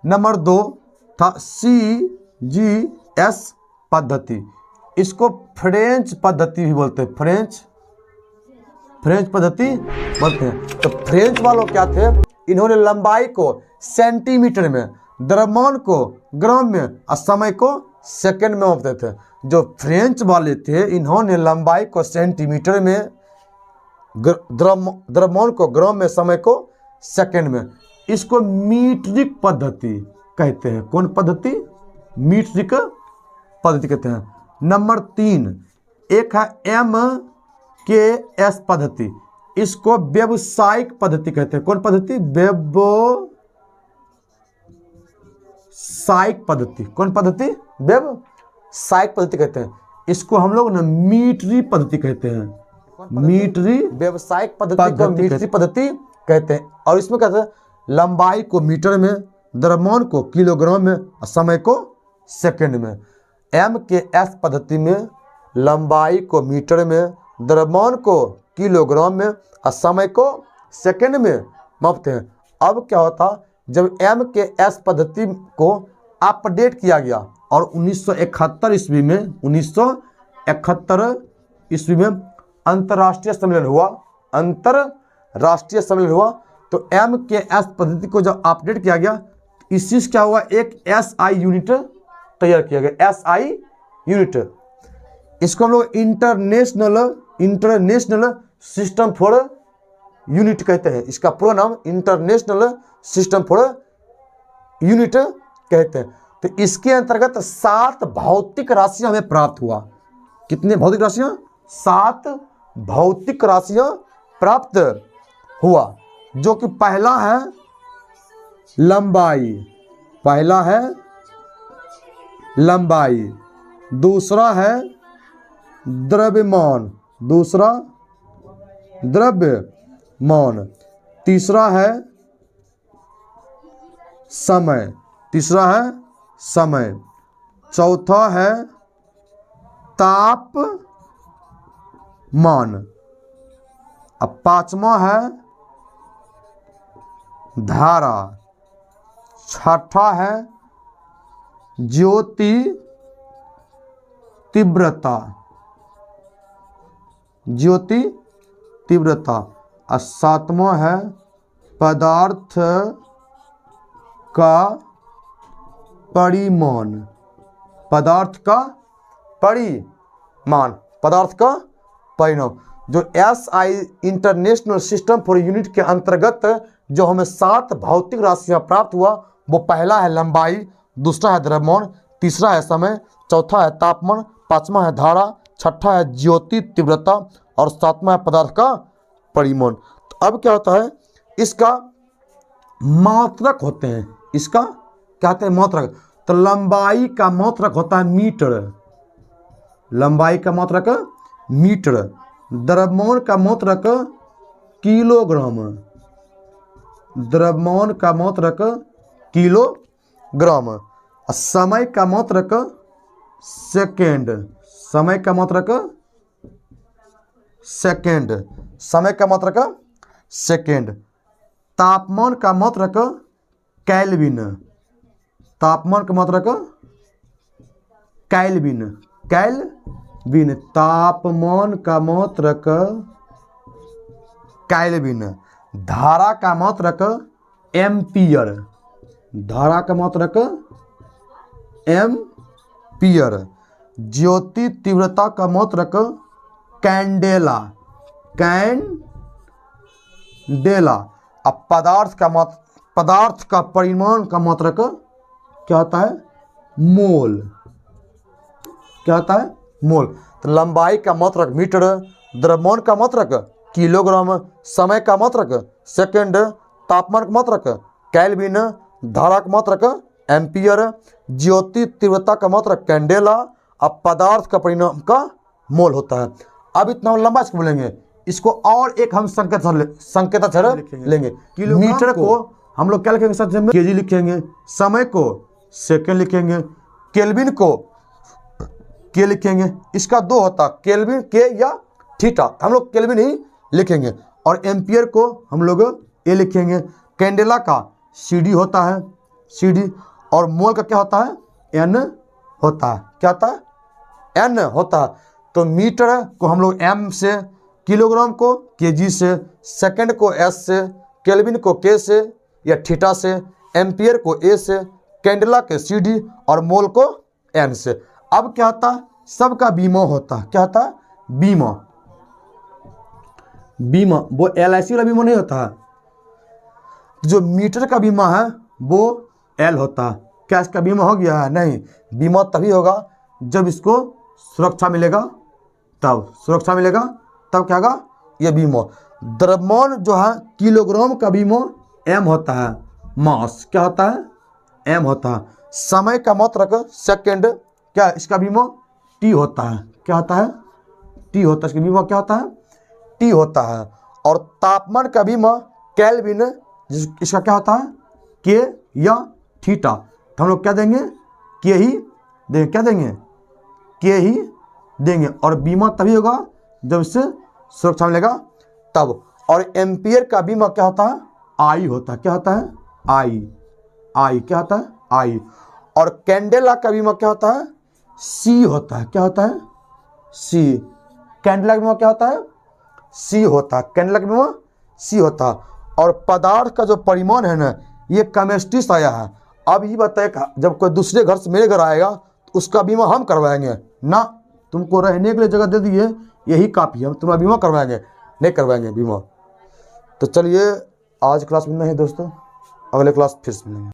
Number 2 था CGS पद्धति, इसको फ्रेंच पद्धति भी बोलते हैं, फ्रेंच पद्धति बोलते हैं। तो फ्रेंच वालों क्या थे, इन्होंने लंबाई को सेंटीमीटर में, द्रव्यमान को ग्राम में और समय को सेकंड में मापते थे। जो फ्रेंच वाले थे इन्होंने लंबाई को सेंटीमीटर में, द्रव्यमान को ग्राम में, समय को सेकंड में। इसको मीट्रिक पद्धति कहते हैं। कौन पद्धति? मीट्रिक पद्धति कहते हैं। नंबर 3 एक है MKS पद्धति, इसको व्यावसायिक पद्धति कहते हैं। कौन पद्धति? व्यावसायिक पद्धति। कौन पद्धति? व्यावसायिक पद्धति कहते हैं। इसको हम लोग ना मीट्री पद्धति कहते हैं। मीट्री, व्यावसायिक पद्धति को मीट्री पद्धति कहते हैं। और इसमें कहते हैं लंबाई को मीटर में, द्रव्यमान को किलोग्राम में और समय को सेकंड में। MKS पद्धति में लंबाई को मीटर में, द्रव्यमान को किलोग्राम में और समय को सेकंड में मापते हैं। अब क्या होता, जब MKS पद्धति को अपडेट किया गया और 1971 ईस्वी में, 1971 ईस्वी में अंतर्राष्ट्रीय सम्मेलन हुआ, अंतर्राष्ट्रीय सम्मेलन हुआ। तो MKS पद्धति को जब अपडेट किया गया, इस चीज क्या हुआ, एक SI यूनिट तैयार किया गया। SI यूनिट, इसको हम लोग इंटरनेशनल सिस्टम फॉर यूनिट कहते हैं। इसका पूरा नाम इंटरनेशनल सिस्टम फॉर यूनिट कहते हैं। तो इसके अंतर्गत 7 भौतिक राशियां हमें प्राप्त हुआ। कितने भौतिक राशियां? 7 भौतिक राशियां प्राप्त हुआ, जो कि पहला है लंबाई, पहला है लंबाई, दूसरा है द्रव्यमान, दूसरा द्रव्यमान, तीसरा है समय, तीसरा है समय, चौथा है तापमान, अब पांचवा है धारा, छठा है ज्योति तीव्रता, ज्योति तीव्रता, और सातवां है पदार्थ का परिमाण, पदार्थ का परिमाण, पदार्थ का परिमाण। जो SI international system for unit के अंतर्गत जो हमें 7 भौतिक राशियां प्राप्त हुआ, वो पहला है लंबाई, दूसरा है द्रव्यमान, तीसरा है समय, चौथा है तापमान, पांचवा है धारा, छठा है ज्योति तीव्रता और सातवां है पदार्थ का परिमाण। तो अब क्या होता है, इसका मात्रक होते हैं, इसका क्या कहते हैं, मात्रक। तो लंबाई का मात्रक होता है मीटर, लंबाई का मात्रक मीटर, द्रव्यमान का मात्रक किलोग्राम, द्रव्यमान का मात्रक किलोग्राम, और समय का मात्रक सेकेंड, समय का मात्रक सेकेंड, समय का मात्रक सेकेंड, तापमान का मात्रक केल्विन, तापमान का मात्रक केल्विन, केल्विन, तापमान का मात्रक केल्विन, धारा का मात्रक एम्पियर, धारा का मात्रक एम्पियर, ज्योति तीव्रता का मात्रक कैंडेला, कैंडेला, अब पदार्थ का परिमाण का मात्रक क्या होता है, मोल, क्या होता है, मोल। तो लंबाई का मात्रक मीटर, द्रव्यमान का मात्रक किलोग्राम, समय का मात्रक सेकंड, तापमान का मात्रक केल्विन, धारा का मात्रक एम्पियर, ज्योति तीव्रता का मात्रक कैंडेला, अब पदार्थ का परिमाण का मोल होता है। अब इतना लंबा इसको बोलेंगे, इसको और एक हम संकेताक्षर लेंगे। मीटर को हम लोग क्या लिखेंगे, केजी लिखेंगे, समय को सेकंड लिखेंगे, केल्विन को के लिखेंगे, इसका 2 होता केल्विन के या थीटा, हम लोग केल्विन ही लिखेंगे, और एम्पियर को हम लोग ए लिखेंगे, कैंडेला का CD होता है CD, और मोल का क्या होता है, N होता है। क्या होता है, N होता है। तो मीटर को हम लोग M से, किलोग्राम को kg से, सेकंड को S से, केल्विन को K से या थीटा से, एम्पियर को A से, कैंडेला के CD और मोल को N से। अब क्या होता है, सबका बीमा होता है। क्या होता है, बीमा। बीमा वो LIC वाला बीमा नहीं होता है। जो मीटर का बीमा है वो L होता है। क्या इसका बीमा हो गया है, नहीं। बीमा तभी होगा जब इसको सुरक्षा मिलेगा, तब सुरक्षा मिलेगा, तब क्या होगा, ये बीमा। द्रव्यमान जो है किलोग्राम का बीमा M होता है। मास क्या होता है, M होता है। समय का मात्रक सेकंड, क्या इसका बीमा T होता है। क्या होता है, T होता है। इसका बीमा क्या होता है, T होता है। और तापमान का बीमा केल्विन, इसका क्या होता है, K या थीटा। तो हम लोग क्या देंगे, K ही देंगे। क्या देंगे, K ही देंगे। और बीमा तभी होगा जब इससे सुरक्षा मिलेगा, तब। और एम्पियर का बीमा क्या होता है, I होता है। क्या होता है, I क्या होता है, I। और कैंडेला का बीमा क्या होता है, C होता है। क्या होता है, C। कैंडेला का बीमा क्या होता है, C होता है। कैंडेला का बीमा C होता है। और पदार्थ का जो परिमाण है ना, ये केमिस्ट्री से आया है। अब ये बताएगा, जब कोई दूसरे घर से मेरे घर आएगा तो उसका बीमा हम करवाएंगे ना। तुमको रहने के लिए जगह दे दिए, यही काफ़ी है, हम तुम्हारा बीमा करवाएंगे, नहीं करवाएंगे बीमा। तो चलिए आज क्लास में नहीं दोस्तों, अगले क्लास फिर से मिलेंगे।